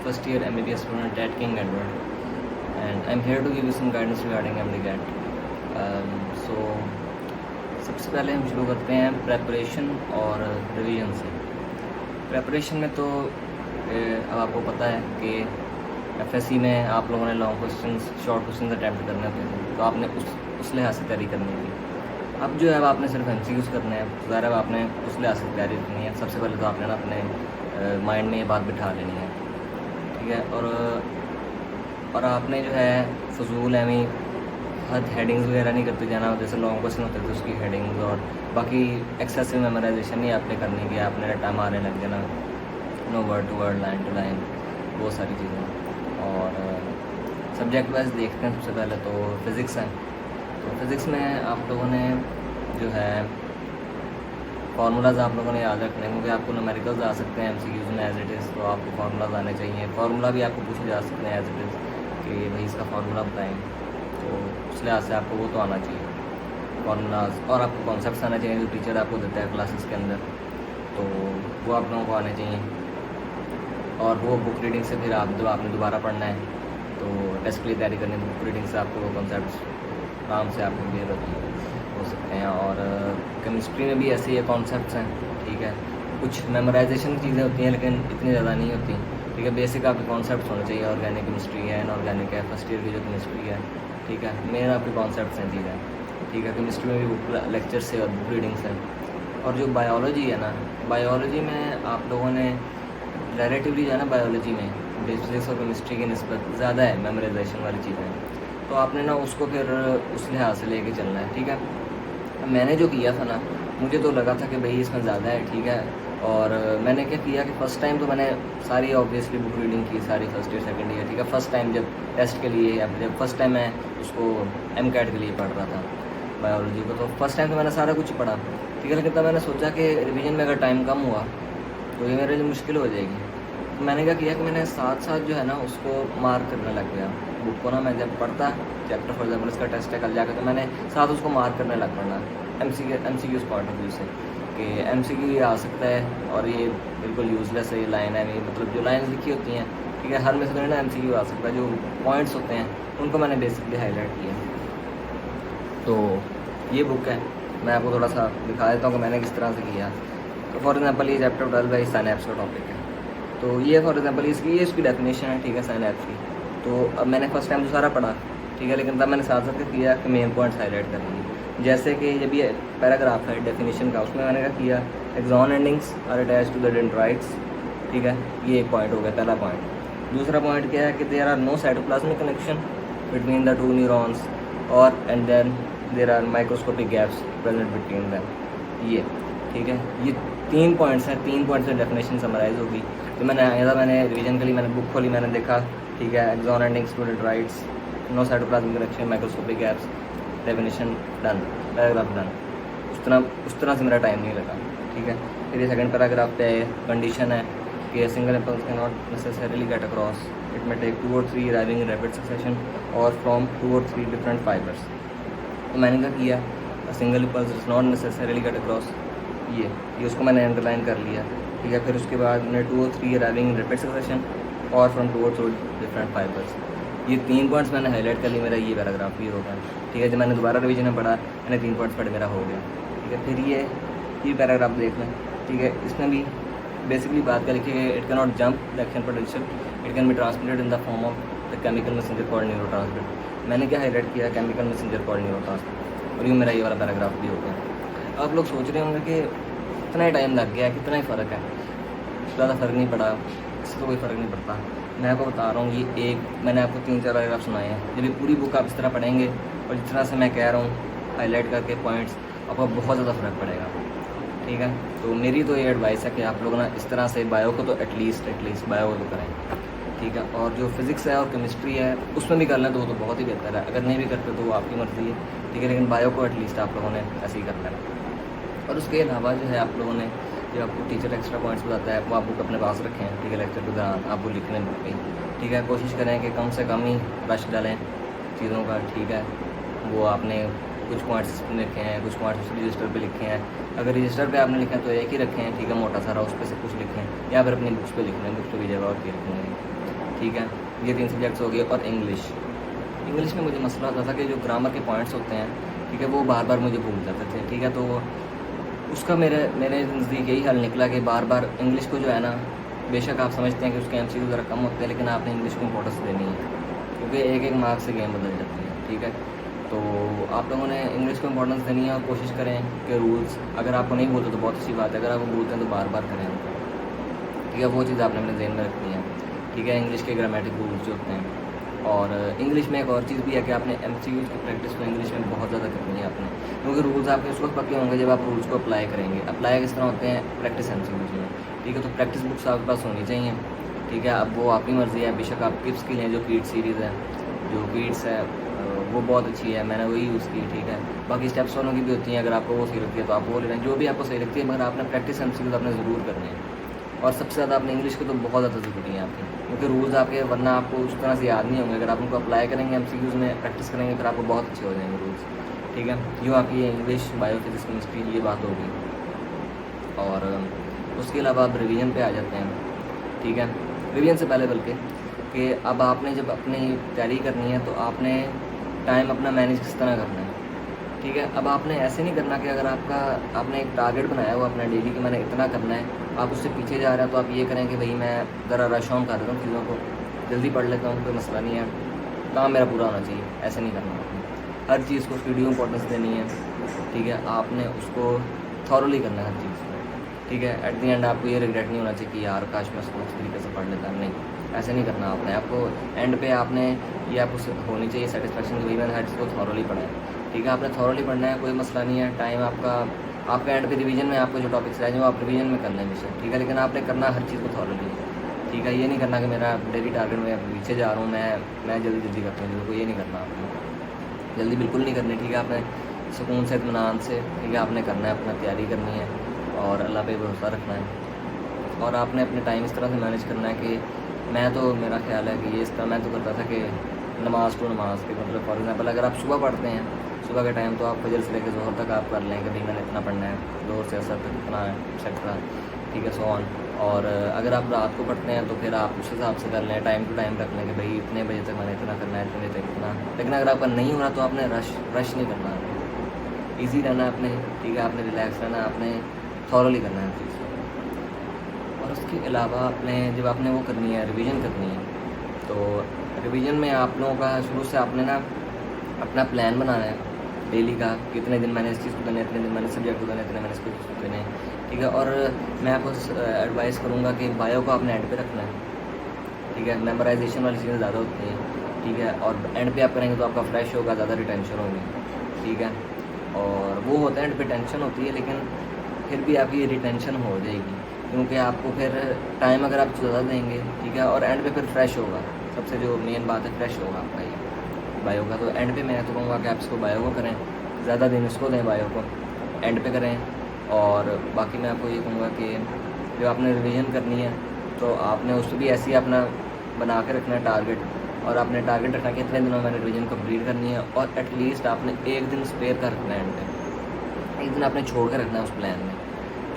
first year MBBS student at King Edward, and I'm here to give you some guidance regarding MD-CAT. So सबसे पहले हम शुरू करते हैं प्रेपरेशन और रिवीजन से। प्रेपरेशन में तो अब आपको पता है कि FSC में आप लोगों ने long questions, short questions attempt करने होते हैं, तो आपने उस लिहाज से तैयारी करनी है। अब जो है आपने सिर्फ MCQs करने हैं, तो ज़ाहिर है आपने उस लिहाज से तैयारी करनी है। सबसे पहले तो आपने ना अपने माइंड में ये बात बिठा लेनी है, ठीक है। और आपने जो है फजूल एमी हद हेडिंग्स वगैरह नहीं करते जाना। जैसे लॉन्ग क्वेश्चन होते थे उसकी हेडिंग्स और बाकी एक्सेसिव मेमोराइजेशन नहीं आपने करनी कि आपने रट्टा मारने लग जाना, no word to word, line to line, वो सारी चीज़ें। और सब्जेक्ट वाइज देखते हैं। सबसे पहले तो फ़िज़िक्स है। तो फिज़िक्स में आप लोगों ने जो है फार्मूलाज आप लोगों ने याद रखने, क्योंकि आपको न्यूमेरिकल्स आ सकते हैं MCQs में एज इट इज़, तो आपको फार्मूलाज आने चाहिए। फार्मूला भी आपको पूछे जा सकते हैं एज इट इज़ कि भाई इसका फार्मूला बताएं, तो उस लिहाज से आपको वो तो आना चाहिए फार्मूलाज। और आपको कॉन्सेप्ट्स आने चाहिए जो टीचर आपको देता है क्लासेस के अंदर, तो वो आप लोगों को आने चाहिए। और वो बुक रीडिंग से फिर आप जब आपने दोबारा पढ़ना है तो टेस्ट के लिए तैयारी करनी है, बुक रीडिंग से आपको वो कॉन्सेप्ट्स आराम से आपको क्लियर हो सकते हैं। और केमिस्ट्री में भी ऐसे ही कॉन्सेप्ट्स हैं, ठीक है। कुछ मेमोराइजेशन की चीज़ें होती हैं लेकिन इतनी ज़्यादा नहीं होती, ठीक है। बेसिक आपके कॉन्सेप्ट्स होने चाहिए। ऑर्गेनिक केमिस्ट्री है, इनऑर्गेनिक है, फर्स्ट ईयर की जो केमिस्ट्री है, ठीक है। मेन आपके कॉन्सेप्ट्स हैं चीज़ें, ठीक है। केमिस्ट्री में भी बुक लेक्चर से और बुक रीडिंग से। और जो बायोलॉजी है ना, बायोलॉजी में आप लोगों ने रिलेटिवली जो है ना, बायोलॉजी में फिजिक्स और केमिस्ट्री की निस्बत ज़्यादा है मेमोराइजेशन वाली चीज़ें, तो आपने ना उसको फिर उस लिहाज से लेके चलना है, ठीक है। मैंने जो किया था ना, मुझे तो लगा था कि भाई इसमें ज़्यादा है, ठीक है। और मैंने क्या किया कि फ़र्स्ट टाइम तो मैंने सारी ऑब्वियसली बुक रीडिंग की, सारी फर्स्ट ईयर सेकंड ईयर, ठीक है। फ़र्स्ट टाइम जब टेस्ट के लिए या जब फर्स्ट टाइम मैं उसको MCAT के लिए पढ़ रहा था बायोलॉजी को, तो फर्स्ट टाइम तो मैंने सारा कुछ पढ़ा, ठीक है। लेकिन तब मैंने सोचा कि रिविजन में अगर टाइम कम हुआ तो ये मेरे लिए मुश्किल हो जाएगी। तो मैंने क्या किया कि मैंने साथ साथ जो है ना उसको मार्क करने लग गया बुक को ना। मैं जब पढ़ता चैप्टर, फॉर एग्जाम्पल इसका टेस्ट है कल जाकर, तो मैंने साथ उसको मार्क करने लग पड़ना MCQs पॉइंट ऑफ व्यू से कि MCQ ये आ सकता है और ये बिल्कुल यूजलेस है, ये लाइन है नहीं, मतलब जो लाइन लिखी होती हैं, ठीक है। हर में से तो ना MCQ आ सकता है, जो पॉइंट्स होते हैं उनको मैंने बेसिकली हाईलाइट किया। तो ये बुक है, मैं आपको थोड़ा सा दिखा देता हूँ कि मैंने किस तरह से किया। तो फॉर एग्जाम्पल ये चैप्टर 12 है, साइनैप्स का टॉपिक है। तो ये फॉर एग्जाम्पल ये उसकी डेफिनेशन है, ठीक है, साइनैप्स की। तो अब मैंने फर्स्ट टाइम तो सारा पढ़ा, ठीक है, लेकिन तब मैंने साथ साथ किया कि मेन पॉइंट्स हाईलाइट कर लिए। जैसे कि जब ये पैराग्राफ है डेफिनेशन का, उसमें मैंने क्या किया, axon endings are attached to the dendrites, ठीक है। ये एक पॉइंट हो गया, पहला पॉइंट। दूसरा पॉइंट क्या है कि there are no cytoplasmic connection between the two neurons और and then there are microscopic gaps present between them. ये ठीक है, ये 3 पॉइंट्स हैं। 3 पॉइंट्स में डेफिनेशन समराइज होगी। तो मैंने रिवीजन के लिए मैंने बुक खोली, मैंने देखा, ठीक है, axon endings to dendrites, no cytoplasmic connection, microscopic gaps, definition done, paragraph done. उस तरह से मेरा टाइम नहीं लगा, ठीक है। फिर ये सेकंड पैराग्राफ पे कंडीशन है कि single impulse can not necessarily get across, it में take 2 or 3 arriving in rapid succession और फ्रॉम 2 or 3 डिफरेंट फाइबर्स। तो मैंने क्या किया, single impulse is not necessarily get across, ये उसको मैंने अंडरलाइन कर लिया, ठीक है। फिर उसके बाद मैंने 2 or 3 arriving in rapid succession और फ्रॉम 2 or 3 डिफरेंट फाइबर्स। ये 3 पॉइंट्स मैंने हाईलाइट कर लिए, मेरा ये पैराग्राफ भी होगा, ठीक है। जब मैंने दोबारा रिवीजन में पढ़ा, मैंने 3 पॉइंट्स पढ़े, मेरा हो गया, ठीक है। फिर ये पैराग्राफ देख लें, ठीक है। इसमें भी बेसिकली बात कर लिखी है, it can not jump the action potential, it can be transmitted in the form of the chemical messenger called neurotransmitter. मैंने क्या हाईलाइट किया, केमिकल मैसेंजर कॉल्ड न्यूरोट्रांसमिटर, और ये मेरा ये वाला पैराग्राफ भी हो गया। आप लोग सोच रहे होंगे कि इतना ही टाइम लग गया, कितना ही फ़र्क है, ज़्यादा फ़र्क नहीं पड़ा, इससे तो कोई फ़र्क नहीं पड़ता। मैं आपको बता रहा हूँ, ये मैंने आपको 3-4 पैराग्राफ सुनाए हैं। जब ये पूरी बुक आप इस तरह पढ़ेंगे और जिस तरह से मैं कह रहा हूँ हाईलाइट करके पॉइंट्स, आपको बहुत ज़्यादा फ़र्क पड़ेगा, ठीक है। तो मेरी तो ये एडवाइस है कि आप लोग ना इस तरह से बायो को तो एटलीस्ट बायो को तो करें, ठीक है। और जो फिज़िक्स है और केमिस्ट्री है उसमें भी कर लें तो वो तो बहुत ही बेहतर है। अगर नहीं भी करते तो वो आपकी मर्ज़ी है, ठीक है। लेकिन बायो को एटलीस्ट आप लोगों ने ऐसे ही करना है। और उसके अलावा जो है आप लोगों ने, जो आपको टीचर एक्स्ट्रा पॉइंट्स बताता है वो आप बुक अपने पास रखें, ठीक है। लेक्चर के दौरान आप वो लिखने में गई, ठीक है। कोशिश करें कि कम से कम ही रश डालें चीज़ों का, ठीक है। वो आपने कुछ पॉइंट्स लिखे हैं, कुछ पॉइंट्स रजिस्टर पे लिखे हैं। अगर रजिस्टर पे आपने लिखा है तो एक ही रखें, ठीक है, मोटा सारा उस पर से कुछ लिखें, या फिर अपनी बुक्स पे लिख लें, बुक्स पे भी जगह और की लिखेंगे, ठीक है, ये 3 सब्जेक्ट्स हो गए। और इंग्लिश में मुझे मसला आता था कि जो ग्रामर के पॉइंट्स होते हैं, ठीक है, वो बार बार मुझे भूल जाते थे। ठीक है, तो उसका मेरे मेरे नज़दीक यही हल निकला कि बार बार इंग्लिश को जो है ना, बेशक आप समझते हैं कि उसके MCQ ज़रा कम होते हैं, लेकिन आपने इंग्लिश को इंपॉर्टेंस देनी है, क्योंकि एक एक मार्क्स से गेम बदल जाती है। ठीक है, तो आप लोगों ने इंग्लिश को इंपॉर्टेंस देनी है और कोशिश करें कि रूल्स अगर आपको नहीं बोलते तो बहुत अच्छी बात है, अगर आपको बोलते हैं तो बार बार करें उनको। ठीक है, वो चीज़ आपने अपने ज़हन में रखनी है। ठीक है, इंग्लिश के ग्रामेटिक रूल्स जो होते हैं। और इंग्लिश में एक और चीज़ भी है कि आपने MCQs की प्रैक्टिस को इंग्लिश में बहुत ज़्यादा करनी है आपने, क्योंकि रूल्स आपके उस वक्त पक्के होंगे जब आप रूल्स को अप्लाई करेंगे। अप्लाई किस तरह होते हैं? प्रैक्टिस MCQs में। ठीक है, तो प्रैक्टिस बुक्स आपके पास होनी चाहिए। ठीक है, अब वो आपकी मर्ज़ी है, बेशक आप किप्स की लें, जो कीट सीरीज़ है, जो कीट्स है वो बहुत अच्छी है, मैंने वही यूज़ की। ठीक है, बाकी स्टेप्स वालों की भी होती हैं, अगर आपको वो सही लगती है तो आप वो ले लें, जो भी आपको सही लगती है, मगर आपने प्रैक्टिस MCQs आपने ज़रूर करनी है। और सबसे ज़्यादा आपने इंग्लिश को तो बहुत ज़्यादा ज़रूरी है आपकी, क्योंकि रूल्स आपके वरना आपको उस तरह से याद नहीं होंगे। अगर आप उनको अप्लाई करेंगे MCQs में, प्रैक्टिस करेंगे, फिर आपको बहुत अच्छे हो जाएंगे रूल्स। ठीक है, यूँ आपकी इंग्लिश, बायो, फिजिक्स, केमिस्ट्री ये बात होगी। और उसके अलावा आप रिवीजन पे आ जाते हैं। ठीक है, रिवीजन से पहले बल्कि कि अब आपने जब अपनी तैयारी करनी है तो आपने टाइम अपना मैनेज किस तरह करना है। ठीक है, अब आपने ऐसे नहीं करना कि अगर आपने एक टारगेट बनाया हुआ अपना डेली कि मैंने इतना करना है, आप उससे पीछे जा रहे हैं, तो आप ये करें कि भाई मैं ज़रा रश ऑन कर देता हूँ चीज़ों को, जल्दी पढ़ लेता हूँ, कोई मसला नहीं है, काम मेरा पूरा होना चाहिए। ऐसे नहीं करना आपने, हर चीज़ को उसकी ड्यू इंपॉर्टेंस देनी है। ठीक है, आपने उसको थॉरली करना है हर चीज़ को। ठीक है, एट दी एंड आपको ये रिग्रेट नहीं होना चाहिए कि यार काश मैं उसको उस तरीके से पढ़ लेता। नहीं, ऐसे नहीं करना आपने। आपको एंड पे आपने ये आपको होनी चाहिए सेटिस्फेक्शन कि भाई मैंने हर चीज़ को थॉरली पढ़ा है। ठीक है, आपने थॉरली पढ़ना है, कोई मसला नहीं है। टाइम आपका एंड पे रिवीजन में आपको जो टॉपिक्स रह जाए वो आप रिवीजन में करना है बेशक। ठीक है, लेकिन आपने करना हर चीज़ को थॉरली। ठीक है, ये नहीं करना कि मेरा डेली टारगेट में पीछे जा रहा हूँ, मैं जल्दी करता हूँ चीज़ों को, ये नहीं करना आपने, जल्दी बिल्कुल नहीं करनी। ठीक है, आपने सुकून से, इत्मीनान से, ठीक है, आपने करना है, अपना तैयारी करनी है और अल्लाह पे भरोसा रखना है। और आपने अपने टाइम इस तरह से मैनेज करना है कि मेरा ख्याल है कि ये इस तरह मैं तो करता था कि नमाज़ टू नमाज़ के मतलब फॉर एग्ज़ाम्पल अगर आप सुबह पढ़ते हैं, सुबह के टाइम तो आप फजर से लेकर ज़ोहर तक आप कर लें कि भाई मैंने इतना पढ़ना है, ज़ोहर से असर तक इतना है, एक्सेट्रा। ठीक है, सो ऑन। और अगर आप रात को पढ़ते हैं तो फिर आप उस हिसाब से कर लें, टाइम टू टाइम रख लें कि भाई इतने बजे तक मैंने इतना करना है, इतने बजे तक इतना। लेकिन अगर आपका नहीं हो रहा तो आपने रश नहीं करना, ईजी रहना है आपने। ठीक है, आपने रिलैक्स रहना है, आपने थॉरली करना है चीज़। और उसके अलावा जब आपने वो करनी है, रिवीजन करनी है, तो रिवीजन में आप लोगों का शुरू से आपने ना अपना प्लान बनाना है डेली का, कितने दिन मैंने इस चीज़ को देना है, इतने दिन मैंने सब्जेक्ट को देना है, इतने मैंने इसको देने हैं। ठीक है, और मैं आपको एडवाइस करूँगा कि बायो को आपने एंड पे रखना है। ठीक है, मेमोराइजेशन वाली चीज़ें ज़्यादा होती हैं। ठीक है, और एंड पे आप करेंगे तो आपका फ्रेश होगा, ज़्यादा रिटेंशन होगी। ठीक है, और वो होता है एंड पे टेंशन होती है, लेकिन फिर भी आपकी रिटेंशन हो जाएगी, क्योंकि आपको फिर टाइम अगर आप ज़्यादा देंगे, ठीक है, और एंड पे फिर फ्रेश होगा। सबसे जो मेन बात है, फ्रेश होगा आपका ये बायो का। तो एंड पे मैं तो कहूँगा कि आप इसको बायो को करें, ज़्यादा दिन इसको दें, बायो को एंड पे करें। और बाकी मैं आपको ये कहूँगा कि जो आपने रिवीजन करनी है तो आपने उसको भी ऐसे ही अपना बना के रखना है टारगेट, और आपने टारगेट रखना कि इतने दिनों में मैंने रिवीजन कंप्लीट करनी है, और एटलीस्ट आपने एक दिन स्पेयर कर रखना है एंड पे, एक दिन आपने छोड़ कर रखना है उस प्लान में।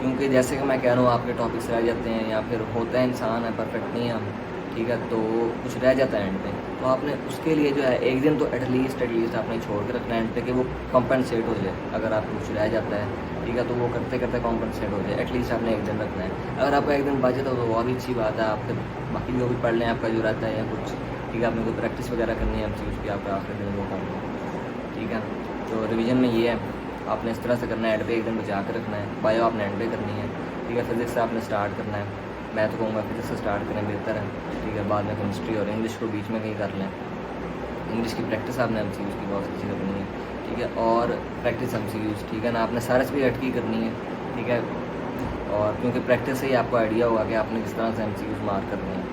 क्योंकि जैसे कि मैं कह रहा हूँ, आपके टॉपिक्स रह जाते हैं, या फिर होता है इंसान है परफेक्ट नहीं हम, ठीक है, तो कुछ रह जाता है एंड पे, तो आपने उसके लिए जो है एक दिन तो एटलीस्ट आपने छोड़ के रखना है एंड पे कि वो कॉम्पनसेट हो जाए। अगर आपको कुछ रह जाता है, ठीक है, तो वो करते करते कॉम्पनसेट हो जाए, एटलीस्ट आपने एक दिन रखना है। अगर आपका एक दिन बच जाता तो और भी अच्छी बात है, आप फिर बाकी जो भी पढ़ लें आपका जो रहता है या कुछ। ठीक है, आपने कोई प्रैक्टिस वगैरह करनी है आपकी, उसकी आपका आखिरी दिन वो कर लें। ठीक है, तो रिवीजन में ये है, आपने इस तरह से करना है, एंड पे एक दिन बचा कर रखना है। बायो आपने एंड पे करनी है। ठीक है, फिजिक्स से आपने स्टार्ट करना है, मैं तो कहूँगा फिजिक्स से स्टार्ट करें बेहतर है। ठीक है, बाद में केमिस्ट्री और इंग्लिश को बीच में कहीं कर लें। इंग्लिश की प्रैक्टिस आपने MCQs की बहुत अच्छी करनी है। ठीक है, और प्रैक्टिस MCQs, ठीक है ना, आपने सारे सब्जेक्ट की करनी है। ठीक है, और क्योंकि प्रैक्टिस से ही आपको आइडिया होगा कि आपने किस तरह से MCQs मार्क करने हैं।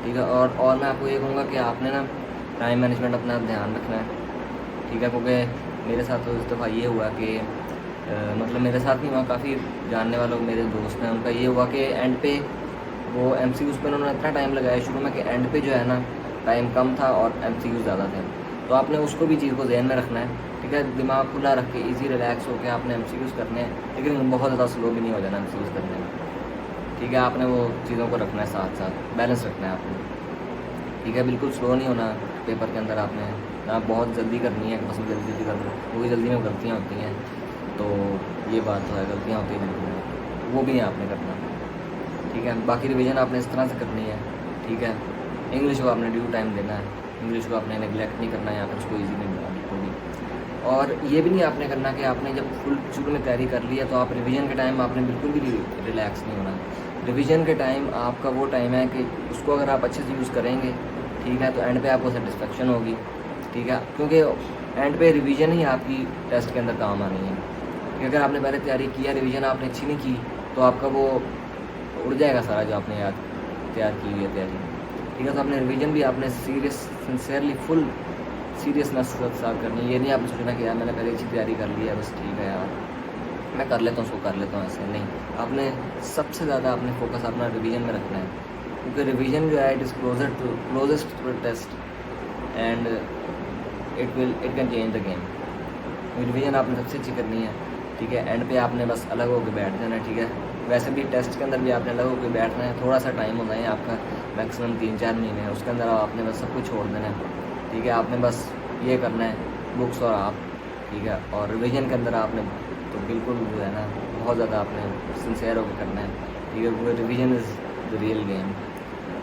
ठीक है, और मैं आपको ये कहूँगा कि आपने ना टाइम मैनेजमेंट अपना ध्यान रखना है। ठीक है, क्योंकि मेरे साथ तो इस दफ़ा ये हुआ कि मतलब मेरे साथ नहीं हुआ, काफ़ी जानने वालों मेरे दोस्त हैं, उनका ये हुआ कि एंड पे वो MCQs पे उन्होंने इतना टाइम लगाया शुरू में कि एंड पे जो है ना टाइम कम था और MCQs ज़्यादा थे। तो आपने उसको भी चीज़ को ध्यान में रखना है। ठीक है, दिमाग खुला रख के ईजी रिलैक्स होकर आपने MCQs करने हैं, लेकिन बहुत ज़्यादा स्लो भी नहीं हो जाना MCQs करने में। ठीक है, आपने वो चीज़ों को रखना है, साथ साथ बैलेंस रखना है आपने। ठीक है। बिल्कुल स्लो नहीं होना पेपर के अंदर आपने, ना बहुत जल्दी करनी है, बस जल्दी जल्दी करना, वो भी जल्दी में गलतियाँ होती हैं। तो ये बात तो है, गलतियाँ होती हैं जल्दी में, वो भी नहीं आपने करना, ठीक है। बाकी रिवीजन आपने इस तरह से करनी है, ठीक है। इंग्लिश को आपने ड्यू टाइम देना है, इंग्लिश को आपने नेगलेक्ट नहीं करना है, यहाँ पर उसको ईजी नहीं मिला बिल्कुल भी। और ये भी नहीं आपने करना कि आपने जब फुल शुरू में तैयारी कर ली है तो आप रिवीजन के टाइम आपने बिल्कुल भी रिलैक्स नहीं होना। रिवीजन के टाइम आपका वो टाइम है कि उसको अगर आप अच्छे से यूज़ करेंगे, ठीक है, तो एंड पे आपको सेटिस्फेक्शन होगी, ठीक है। क्योंकि एंड पे रिवीजन ही आपकी टेस्ट के अंदर काम आनी है। कि अगर आपने पहले तैयारी किया, रिवीजन आपने अच्छी नहीं की, तो आपका वो उड़ जाएगा सारा जो आपने याद तैयार की हुई है तैयारी, ठीक है। तो आपने रिवीजन भी आपने सीरियस सिंसियरली फुल सीरियसनेस के साथ करनी है। ये नहीं आपने सोचना कि यार मैंने पहले अच्छी तैयारी कर ली है, बस ठीक है यार मैं कर लेता हूँ, उसको कर लेता हूँ, ऐसे नहीं। आपने सबसे ज़्यादा आपने फोकस अपना रिवीजन में रखना है, क्योंकि रिवीजन जो है it is closest to test and it can change the game. Revision आपने सबसे अच्छी करनी है, ठीक है। एंड पे आपने बस अलग होकर बैठ जाना है, ठीक है। वैसे भी टेस्ट के अंदर भी आपने अलग होकर बैठना है, थोड़ा सा टाइम होना है आपका, मैक्सिमम 3-4 महीने, उसके अंदर आपने बस सब कुछ छोड़ देना है, ठीक है। आपने बस ये करना है बुक्स और आप, ठीक है। और रिवीजन के अंदर आपने तो बिल्कुल जो है ना बहुत ज़्यादा आपने सिंसियर होकर करना है, ठीक है। क्योंकि revision is the real game,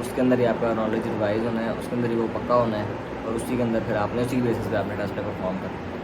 उसके अंदर ही आपका नॉलेज रिवाइज होना है, उसके अंदर ही वो पक्का होना है, और उसी के अंदर फिर आपने उसी की बेसिस पे आपने टेस्ट पे परफॉर्म करना है।